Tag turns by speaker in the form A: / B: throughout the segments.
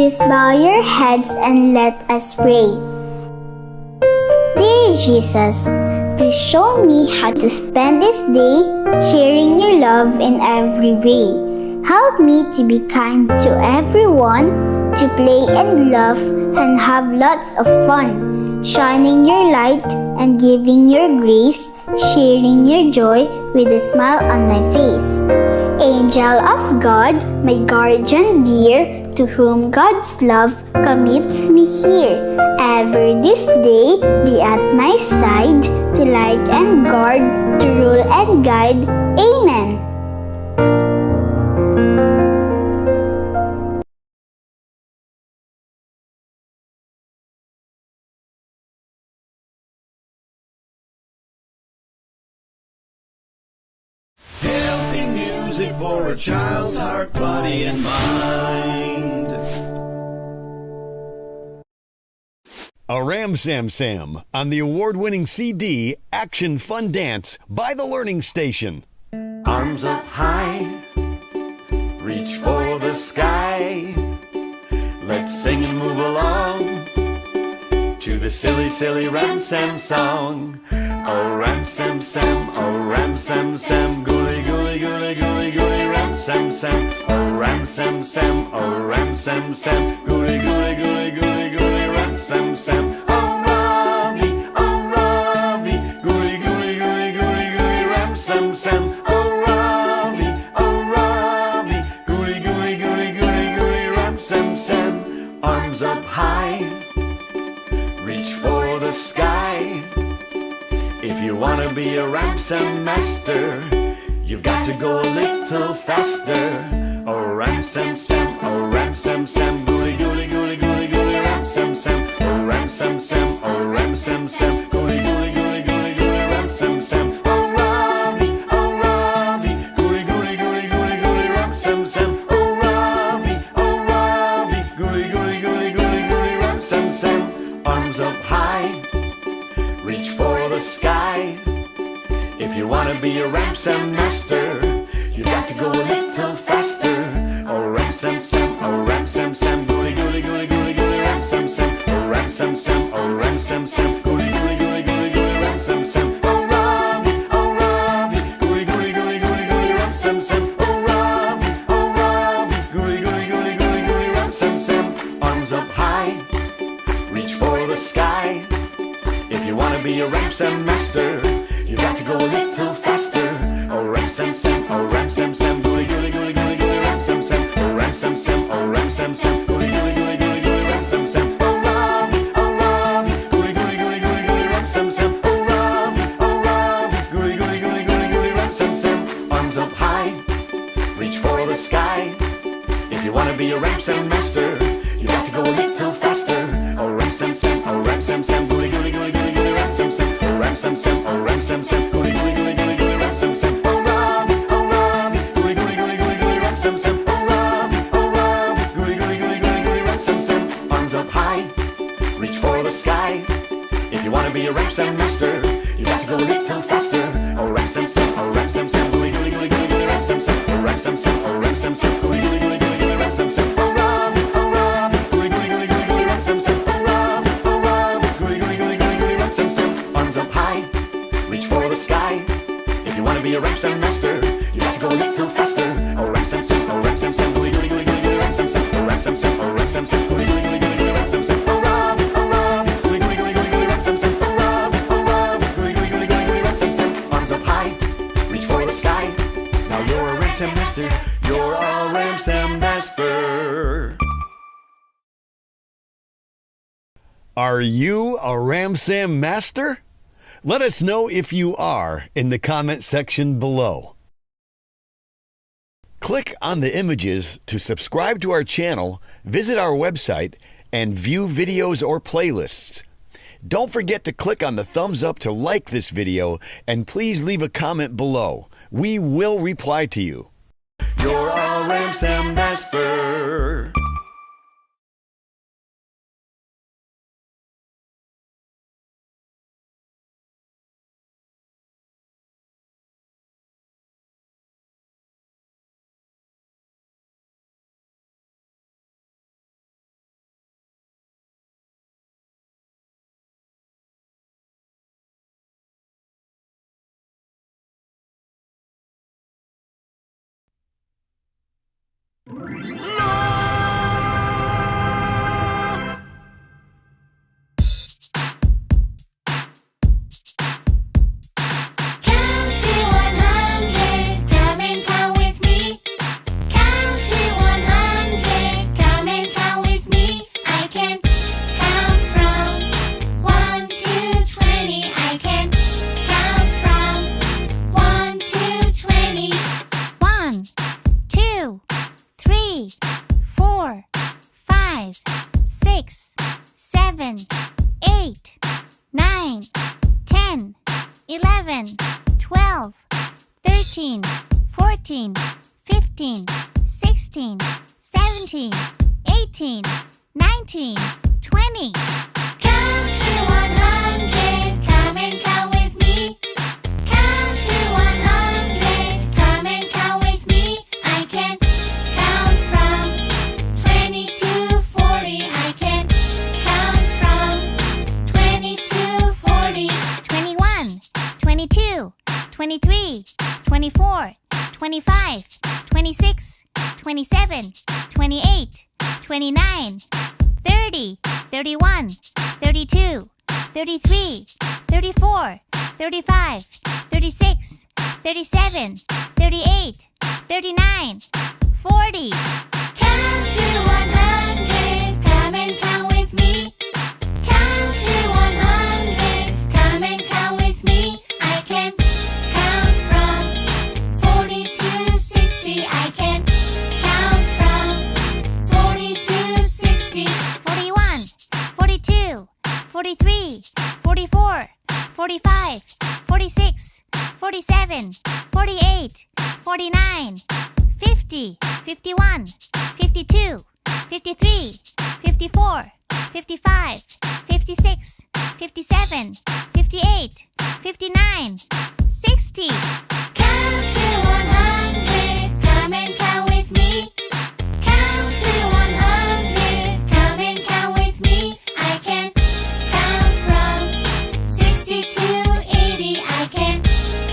A: Please bow your heads and let us pray. Dear Jesus, please show me how to spend this day sharing your love in every way. Help me to be kind to everyone, to play and laugh and have lots of fun, shining your light and giving your grace, sharing your joy with a smile on my face. Angel of God, my guardian dear, to whom God's love commits me here. Ever this day be at my side, to light and guard, to rule and guide. Amen.
B: Healthy music for a child's heart, body, and mind.
C: A Ram Sam Sam on the award-winning CD Action Fun Dance by The Learning Station.
B: Arms up high, reach for the sky. Let's sing and move along to the silly, silly Ram Sam song. Oh, Ram Sam Sam, oh, Ram Sam Sam, gooly, gooly, gooly, gooly, gooly, Ram Sam Sam. Oh, Ram Sam Sam, oh, Ram Sam Sam, gooly, gooly, gooly, gooly, gooly, Ram Sam Sam. Oh, Ravi, gooly, gooly, gooly, gooly, gooly, Ram Sam Sam. Oh, Ravi, gooly, gooly, gooly, gooly, gooly, Ram Sam Sam. Arms up high, reach for the sky. If you wanna be a Ram Sam master, you've got to go a little faster. Oh, Ram Sam Sam, oh, Ram Sam Sam, gooly, gooly, gooly, gooly, gooly, Ram Sam Sam. Oh, Ram Sam Sam, oh, Ram Sam Sam, gooly, gooly, gooly, gooly, gooly, Ram Sam Sam. Oh, Ravi, gooly, gooly, gooly, gooly, gooly, Ram Sam Sam. Oh, Ravi, gooly, gooly, gooly, gooly, gooly, Ram Sam Sam. Arms up high, reach for the sky. If you wanna be a Ram Sam master, you've got to go a little faster. Oh, Ram Sam Sam, oh, Ram Sam Sam, gooly, gooly, gooly, gooly, gooly, Ram Sam Sam. Oh, Ram Sam Sam, oh, Ram Sam Sam, gooly, gooly, gooly, gooly, gooly, Ram Sam Sam. Oh, Ravi, gooly, gooly, gooly, gooly, gooly, Ram Sam Sam. Oh, Ravi, gooly, gooly, gooly, gooly, gooly, Ram Sam Sam. Arms up high, reach for the sky. If you wanna be a Ram Sam master, you've got to go a little faster. Oh, Ram Sam Sam, oh, Ram Sam Sam, gooly, gooly, gooly, gooly, gooly, Ram Sam Sam. Oh, Ram Sam Sam, oh, Ram Sam Sam, gooly, gooly, gooly, gooly, gooly, Ram Sam Sam. Oh, Ravi, gooly, gooly, gooly, gooly, gooly, Ram Sam Sam. Oh, Ravi, gooly, gooly, gooly, gooly, gooly, Ram Sam Sam. Arms up high, reach for the sky. If you wanna be a Ram Sam master, you got to go a little faster. Oh, Ram Sam Sam, oh, Ram Sam Sam, gooly, gooly, gooly, gooly, gooly, Ram Sam Sam. Oh, Ram Sam Sam, oh, Ram Sam Sam, gooly, gooly, gooly, gooly, gooly, Ram Sam Sam. Oh, Ravi, gooly, gooly, gooly, gooly, gooly, Ram Sam Sam. Oh, Ravi, gooly, gooly, gooly, gooly, gooly, Ram Sam Sam. Arms up high, reach for the sky. If you wanna be a Ram Sam master, you got to go a little faster. Oh, Ram Sam Sam, oh, Ram Sam Sam, gooly, gooly, gooly, gooly, gooly, Ram Sam Sam. Oh, Ram Sam Sam, oh, Ram Sam Sam, gooly, gooly, gooly, gooly, gooly, Ram Sam Sam. Oh, Ravi, gooly, gooly, gooly, gooly, gooly, Ram Sam Sam. Oh, Ravi, gooly, gooly, gooly, gooly, gooly, Ram Sam Sam. Arms up high, reach for the sky. If you wanna be a Ram Sam master, you got to go a little faster. Oh, Ram Sam Sam, oh, Ram Sam Sam, gooly, gooly, gooly, gooly, gooly, Ram Sam Sam. Oh, Ram Sam Sam, oh, Ram Sam Sam, gooly, gooly, gooly, gooly, gooly, Ram Sam Sam. Oh, Ravi, gooly, gooly, gooly, gooly, gooly, Ram Sam Sam. Oh, Ravi, gooly, gooly, gooly, gooly, gooly, Ram Sam Sam. Arms up high, reach for the sky. Now you're a Ram Sam master, you're a Ram Sam master.
C: Are you a Ram Sam master? Let us know if you are in the comment section below. Click on the images to subscribe to our channel, visit our website, and view videos or playlists. Don't forget to click on the thumbs up to like this video, and please leave a comment below. We will reply to you.
B: You're a Ram Sam master.
D: Count to 100, come and count with me. Count to 100, come and count with me. I can count from 1 to 20. I can count from 1 to 20. 1, 2, 3, 4, 5, 6, 7, 8, 9, 10, 11, 12, 13, 14, 15, 16, 17, 18, 19, 20. Count to 100, come and count with me. Count to 100, come and count with me. I can count from 20 to 40. I can count from 20 to 40. 21, 22, 23, 24, 25, 26, 27, 28, 29, 30, 31, 32, 33, 34, 35, 36, 37, 38, 39, 40. Count to 100, come and count with me. Count to 100, come and count with me. I can count from 40 to 60. I can count from 40 to 60. 41, 42, 43, 44, 45, 46, 47, 48, 49, 50, 51, 52, 53, 54, 55, 56, 57, 58, 59, 60. Count to 100, come and count with me. Count to 100, come and count with me. I can count from 60 to 80. I can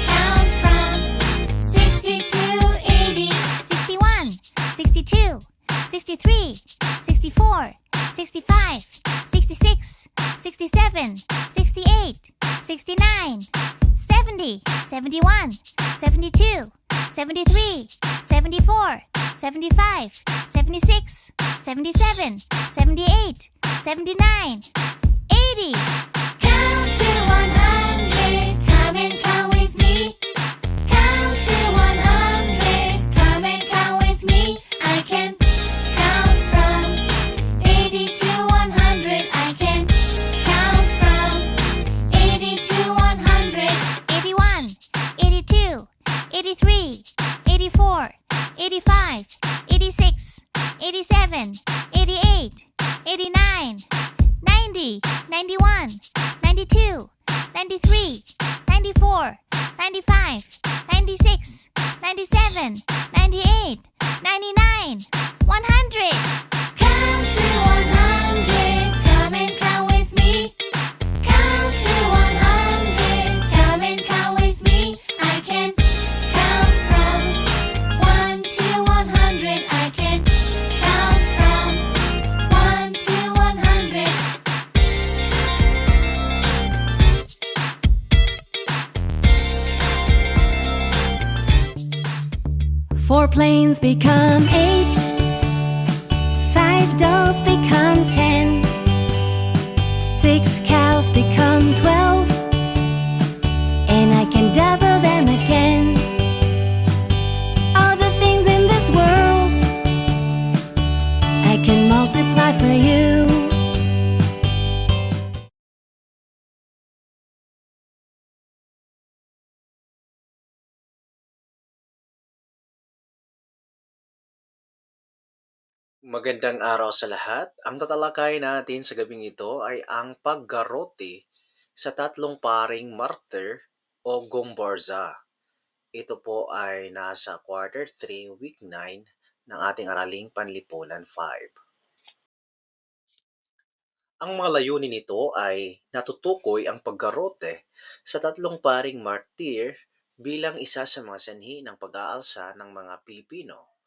D: count from 60 to 80. 61, 62, 63, 64, 65, 66, 67, 68, 69, 70, 71, 72, 73, 74, 75, 76, 77, 78, 79, 80. Count to 100, come and count with me. Count to 100, come and count with me. I can count from 80 to 100. I can count from 80 to 100. 81, 82, 83, 84, 85, 86, 87, 88, 89, 90, 91, 92, 93, 94, 95, 96, 97, 98, 99, 100. Count to 100, come and count with me. Count to 100, come and count with me. I can count from 1 to 100. I can count from 1 to 100.
E: Four planes become 8, 5 dolls become 10, 6 cows become 12, and I can double them again. All the things in this world I can multiply for you.
F: Magandang araw sa lahat. Ang tatalakayin natin sa gabing ito ay ang paggarote sa tatlong paring martyr o gomborza. Ito po ay nasa quarter 3, week 9 ng ating araling Panlipunan 5. Ang mga layunin nito ay natutukoy ang paggarote sa tatlong paring martir bilang isa sa mga sanhi ng pag-aalsa ng mga Pilipino.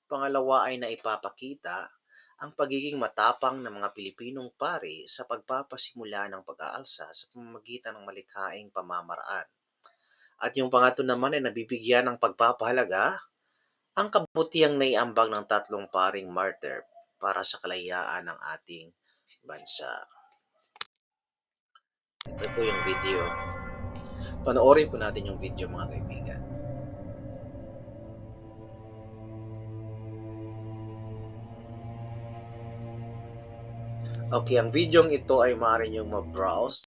F: Pangalawa ay naipapakita ang pagiging matapang ng mga Pilipinong pari sa pagpapasimula ng pag-aalsa sa pamamagitan ng malikhaing pamamaraan. At yung pangatlo naman ay nabibigyan ng pagpapahalaga ang kabutihang naiambag ng tatlong paring martyr para sa kalayaan ng ating bansa. Ito po yung video. Panoorin po natin yung video mga kaibigan. Okay, ang video ito ay maaari niyong ma-browse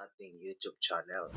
F: sa ating YouTube channel.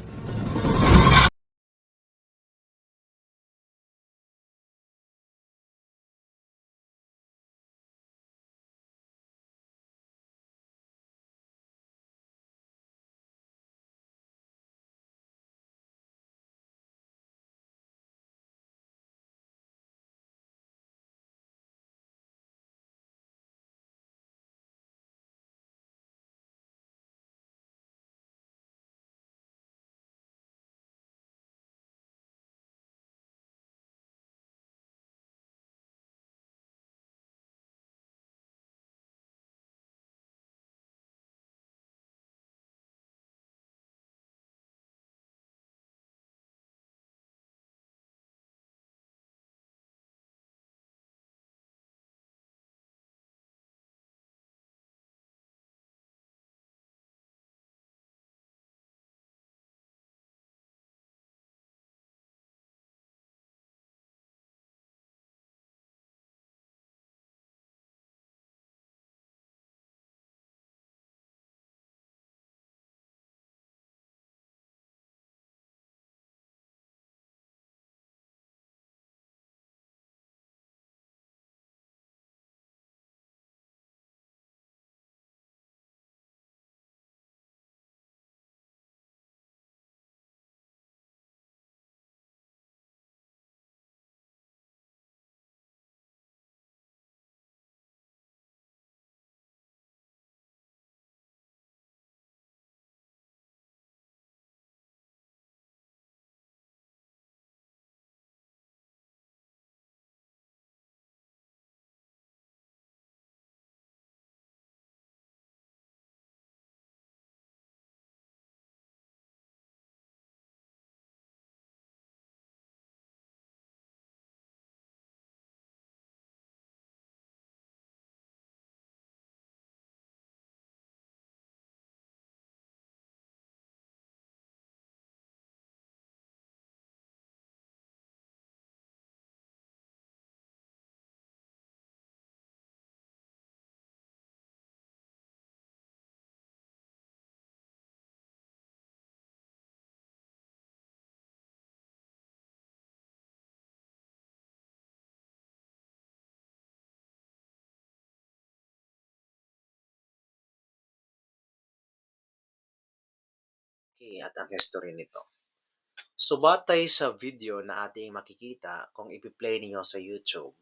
F: Okay, at ang history nito. So, batay sa video na ating makikita kung ipi-play ninyo sa YouTube,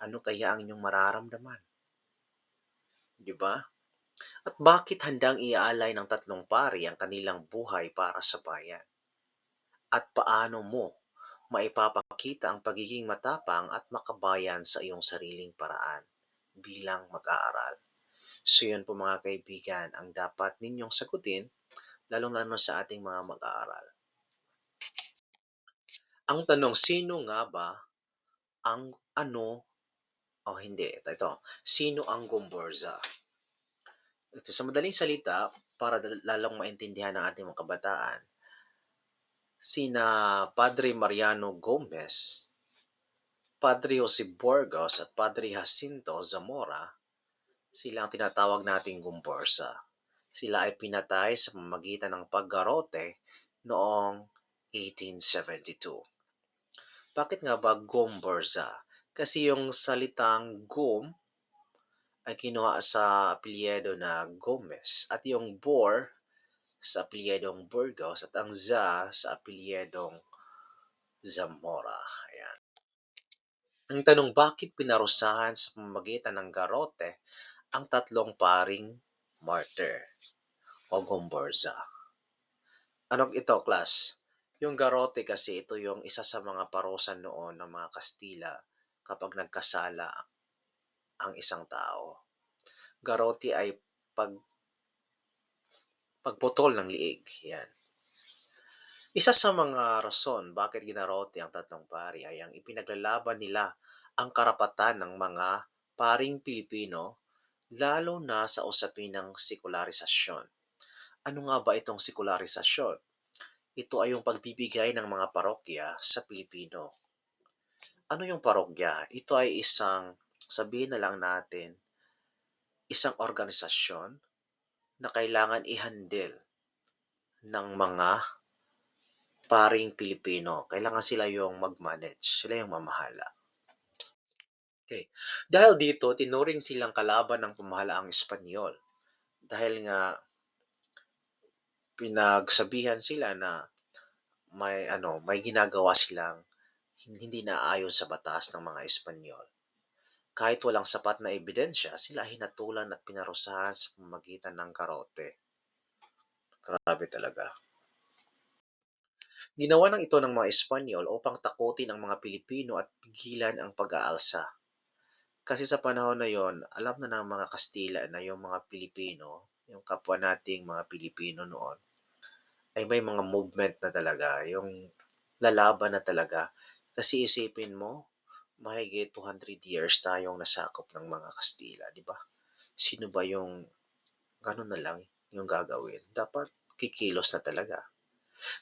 F: ano kaya ang inyong mararamdaman? Di ba? At bakit handang iaalay ng tatlong pari ang kanilang buhay para sa bayan? At paano mo maipapakita ang pagiging matapang at makabayan sa iyong sariling paraan bilang mag-aaral? So yun po mga kaibigan ang dapat ninyong sagutin lalong-lalo sa ating mga mag-aaral. Ang tanong, sino nga ba ang hindi, ito. Sino ang Gomburza? Ito, sa madaling salita, para lalong maintindihan ng ating mga kabataan, sina Padre Mariano Gomez, Padre Jose Burgos at Padre Jacinto Zamora, sila ang tinatawag nating Gomburza. Sila ay pinatay sa pamamagitan ng paggarote noong 1872. Bakit nga ba Gomburza? Kasi yung salitang Gom ay kinuha sa apelyido na Gomez at yung Bor sa apelyidong Burgos at ang Za sa apelyidong Zamora. Ayan. Ang tanong, bakit pinarusahan sa pamamagitan ng garote ang tatlong paring martyr o Gomburza? Anong ito, class? Yung garote kasi ito yung isa sa mga parusa noon ng mga Kastila kapag nagkasala ang isang tao. Garote ay pagputol ng liig. Yan. Isa sa mga rason bakit ginarote ang tatlong pari ay ang ipinaglalaban nila ang karapatan ng mga paring Pilipino lalo na sa usapin ng sekularisasyon. Ano nga ba itong sekularisasyon? Ito ay yung pagbibigay ng mga parokya sa Pilipino. Ano yung parokya? Ito ay sabihin na lang natin, isang organisasyon na kailangan i-handle ng mga paring Pilipino. Kailangan sila yung mag-manage, sila yung mamahala. Okay. Dahil dito, tinuring silang kalaban ng pamahalaang Espanyol. Dahil nga pinagsabihan sila na may ginagawa silang hindi naayon sa batas ng mga Espanyol. Kahit walang sapat na ebidensya, sila hinatulan at pinarusahan sa pamamagitan ng karote. Grabe talaga. Ginawa ng ito ng mga Espanyol upang takutin ang mga Pilipino at pigilan ang pag-aalsa. Kasi sa panahon na yon, alam na ng mga Kastila na yung mga Pilipino, yung kapwa nating mga Pilipino noon, ay may mga movement na talaga, yung lalaban na talaga. Kasi isipin mo, mahigit 200 years tayong nasakop ng mga Kastila, di ba? Sino ba yung gano'n na lang yung gagawin? Dapat kikilos na talaga.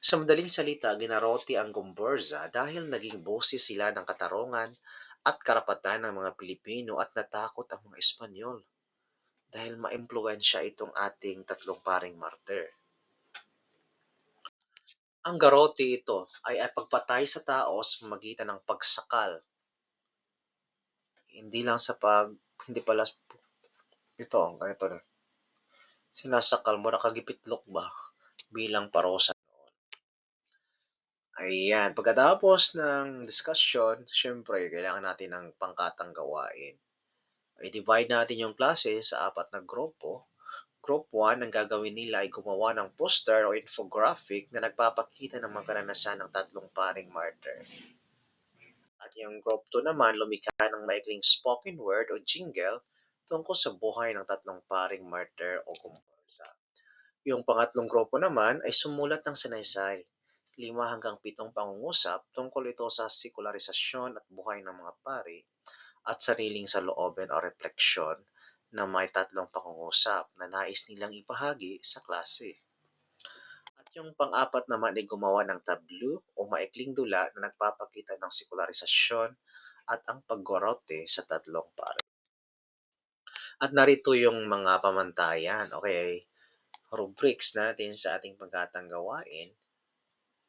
F: Sa madaling salita, ginarote ang Gomburza dahil naging boses sila ng katarungan at karapatan ng mga Pilipino at natakot ang mga Espanyol dahil maimpluwensya itong ating tatlong paring martir. Ang garote ito ay pagpatay sa tao sa pamamagitan ng pagsakal. Hindi lang sa hindi pala, ito, ganito na. Sinasakal mo, nakagipitlok ba? Bilang parusa. Ayan, pagkatapos ng discussion, syempre, kailangan natin ng pangkatang gawain. I-divide natin yung klase sa 4 na grupo. Group 1, ang gagawin nila ay gumawa ng poster o infographic na nagpapakita ng mga karanasan ng tatlong paring martyr. At yung group 2 naman, lumikha ng maikling spoken word o jingle tungkol sa buhay ng tatlong paring martyr o kumparsa. Yung pangatlong grupo naman ay sumulat ng sanaysay, 5 hanggang 7 pangungusap tungkol ito sa sekularisasyon at buhay ng mga pari at sariling saloobin o refleksyon na may tatlong pangungusap na nais nilang ibahagi sa klase. At yung pang-apat naman ay gumawa ng tableau o maikling dula na nagpapakita ng sekularisasyon at ang paggorote sa tatlong pari. At narito yung mga pamantayan, okay, rubrics natin sa ating pagkatang gawain.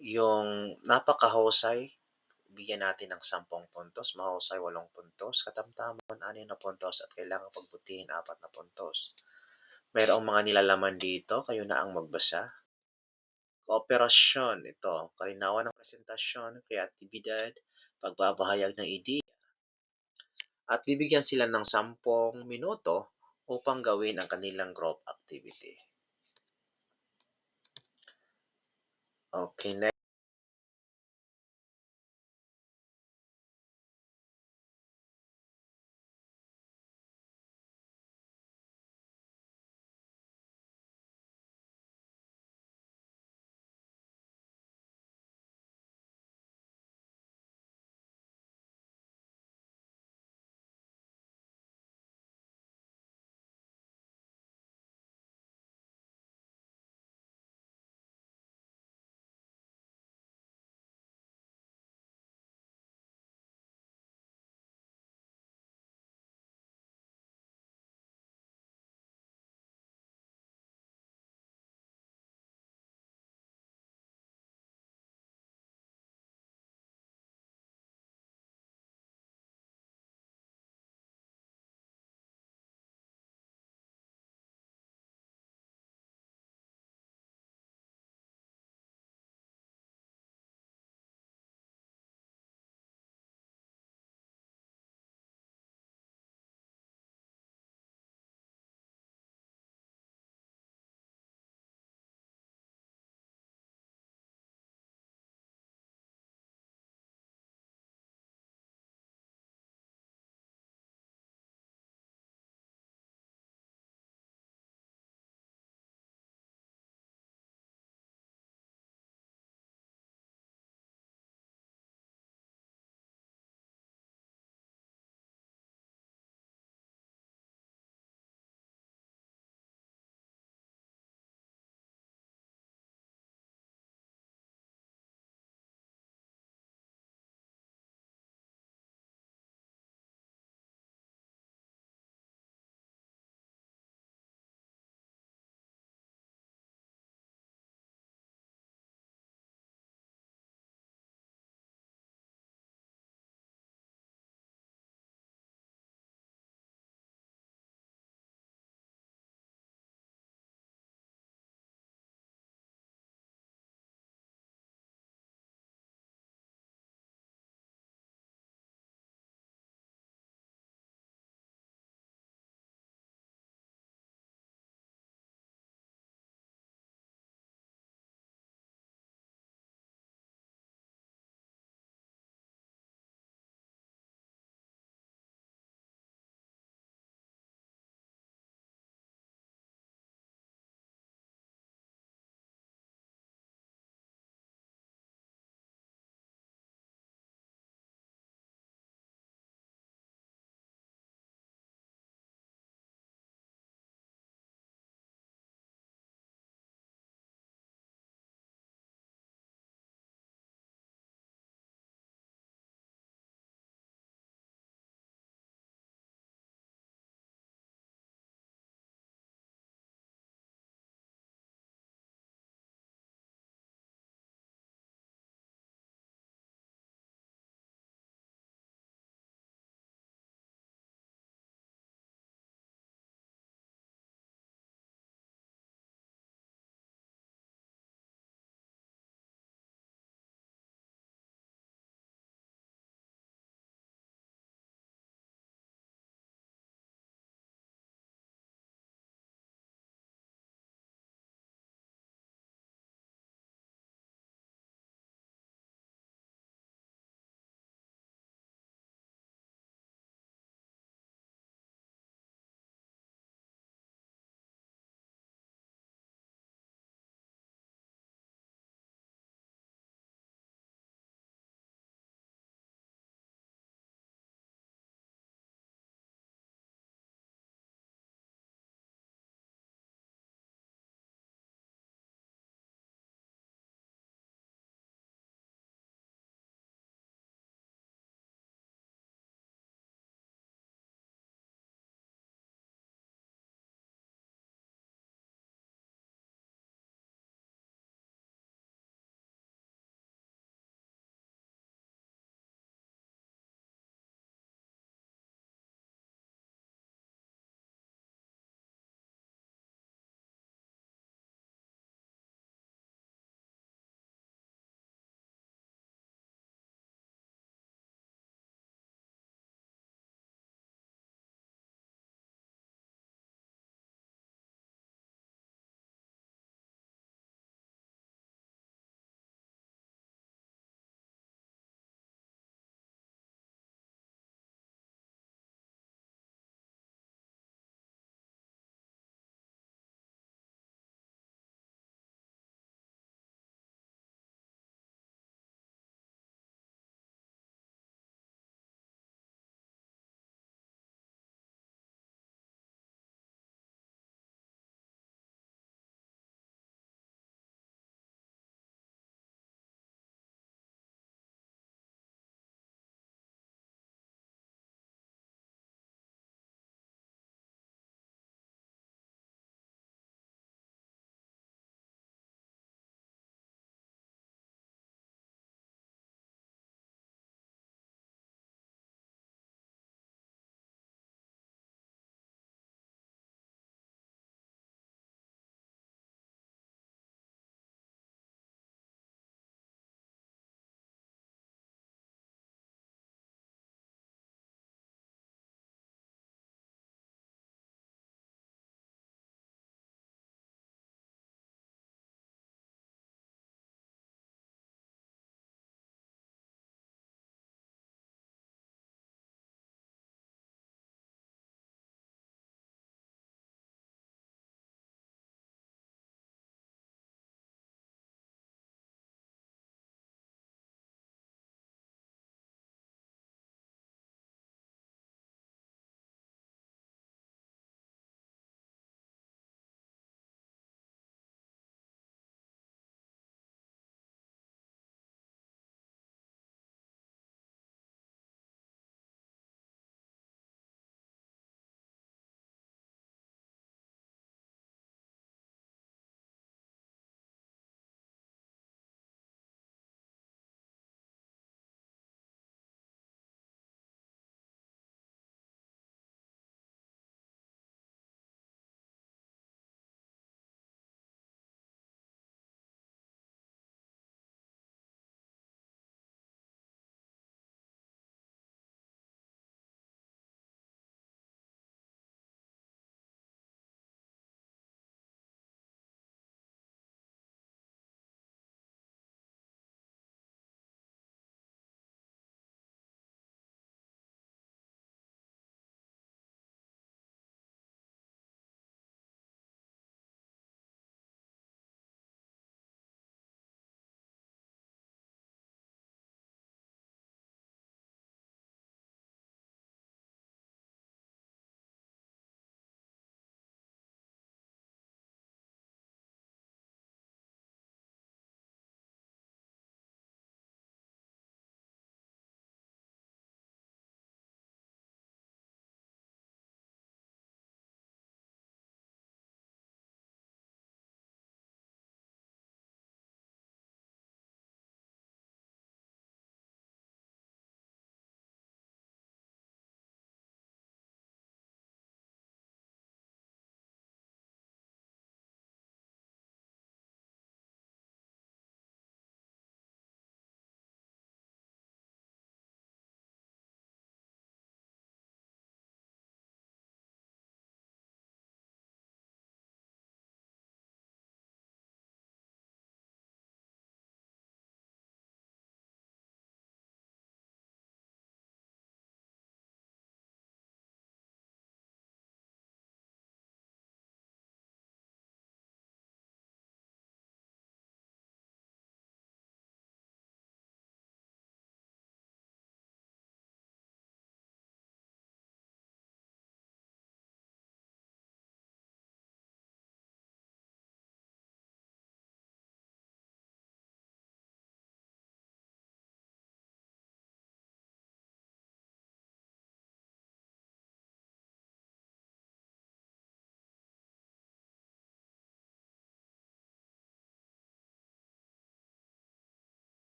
F: Yung napakahusay, bigyan natin ng 10 puntos, mahusay 8 puntos, katamtaman 6 na puntos at kailangan pagbutihin 4 na puntos. Mayroong mga nilalaman dito, kayo na ang magbasa. Kooperasyon, ito, kalinawan ng presentasyon, kreatibidad, pagbabahayag ng ideya. At bibigyan sila ng 10 minuto upang gawin ang kanilang group activity. Okay, next.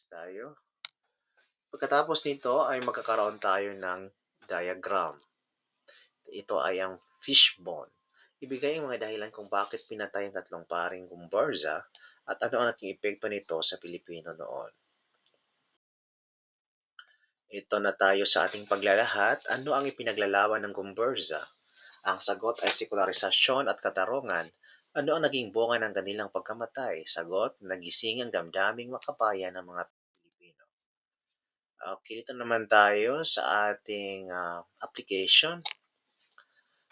F: Next tayo. Pagkatapos nito ay magkakaroon tayo ng diagram. Ito ay ang fishbone. Ibigay ang mga dahilan kung bakit pinatay ang tatlong paring gumburza at ano ang naging epekto nito sa Pilipino noon. Ito na tayo sa ating paglalahat. Ano ang ipinaglalaban ng gumburza? Ang sagot ay sekularisasyon at katarungan. Ano ang naging bunga ng kanilang pagkamatay? Sagot, nagising ang damdaming makabayan ng mga Pilipino. Okay, dito naman tayo sa ating application.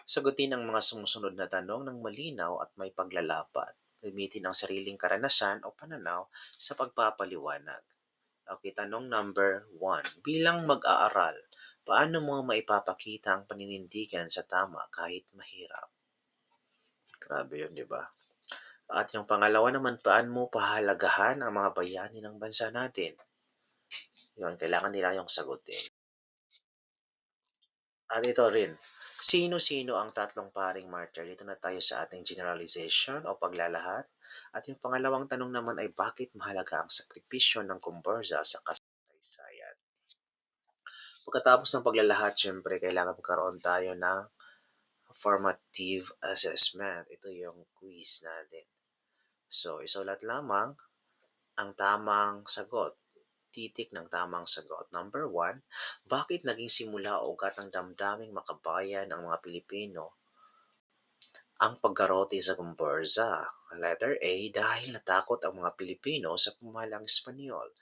F: Sagutin ang mga sumusunod na tanong ng malinaw at may paglalapat. Gamitin ang sariling karanasan o pananaw sa pagpapaliwanag. Okay, tanong number 1. Bilang mag-aaral, paano mo maipapakita ang paninindigan sa tama kahit mahirap? Grabe yun, di ba? At yung pangalawa naman, paano mo pahalagahan ang mga bayani ng bansa natin? Yun, kailangan nila yung sagutin. At ito rin, sino-sino ang tatlong paring martyr? Dito na tayo sa ating generalization o paglalahat. At yung pangalawang tanong naman ay bakit mahalaga ang sakripisyo ng gumburza sa kasaysayan? Pagkatapos ng paglalahat, syempre, kailangan magkaroon tayo ng formative assessment. Ito yung quiz natin. So, isulat lamang ang tamang sagot. Titik ng tamang sagot. Number 1, bakit naging simula o ugat ng damdaming makabayan ang mga Pilipino ang paggarote sa gumburza? Letter A, dahil natakot ang mga Pilipino sa pamahalang Espanyol.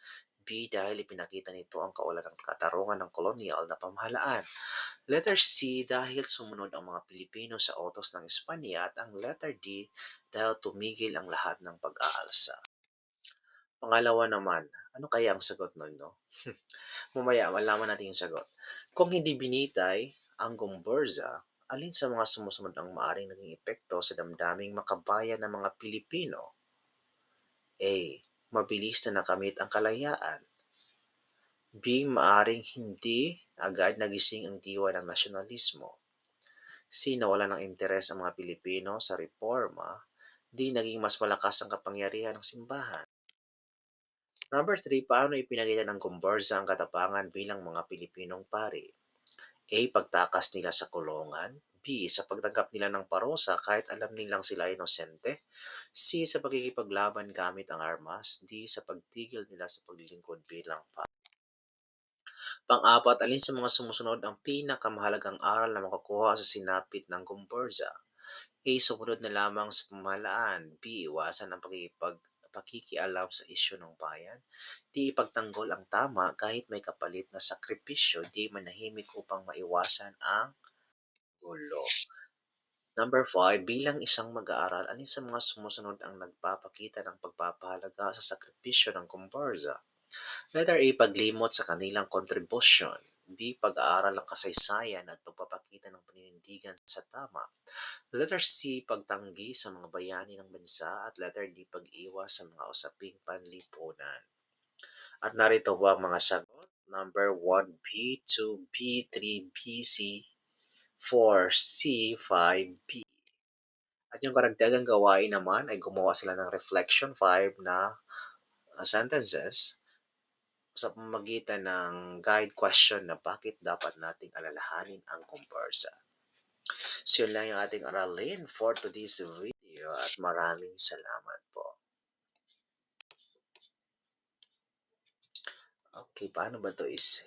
F: B, dahil ipinakita nito ang kawalan ng katarungan ng kolonyal na pamahalaan. Letter C, dahil sumunod ang mga Pilipino sa utos ng Espanya. At ang letter D, dahil tumigil ang lahat ng pag-aalsa. Pangalawa naman, ano kaya ang sagot nun, no? Mamaya, malaman natin yung sagot. Kung hindi binitay ang gumburza, alin sa mga sumusunod ang maaring naging epekto sa damdaming makabayan ng mga Pilipino? A, mabilis na nakamit ang kalayaan. B, maaring hindi agad nagising ang diwa ng nasyonalismo. C, nawalan ng interes ang mga Pilipino sa reforma. D, naging mas malakas ang kapangyarihan ng simbahan. Number 3, paano ipinakita ng gumburza ang katapangan bilang mga Pilipinong pari? A, pagtakas nila sa kulungan. B, sa pagtanggap nila ng parusa kahit alam nilang sila inosente. C, sa pagkikipaglaban gamit ang armas. D, sa pagtigil nila sa paglilingkod bilang pari. Pang-apat, alin sa mga sumusunod ang pinakamahalagang aral na makukuha sa sinapit ng gumburza? A, sumunod na lamang sa pamahalaan. B, iwasan ang pakikialam sa isyu ng bayan. D, ipagtanggol ang tama kahit may kapalit na sakripisyo. D, manahimik upang maiwasan ang gulo. Number 5, bilang isang mag-aaral, alin sa mga sumusunod ang nagpapakita ng pagpapahalaga sa sakripisyo ng gumburza? Letter A, paglimot sa kanilang kontribusyon. B, pag-aaral ng kasaysayan at pagpapakita ng paninindigan sa tama. Letter C, pagtanggi sa mga bayani ng bansa. At letter D, pag-iwas sa mga usaping panlipunan. At narito po ang mga sagot. Number 1, B, 2, B, 3, B, C, 4, C, 5, B. At yung karagdagang gawain naman ay gumawa sila ng reflection 5 na sentences sa pamamagitan ng guide question na bakit dapat nating alalahanin ang gumburza. So yun lang yung ating aralin for today's video at maraming salamat po. Okay, paano ba ito is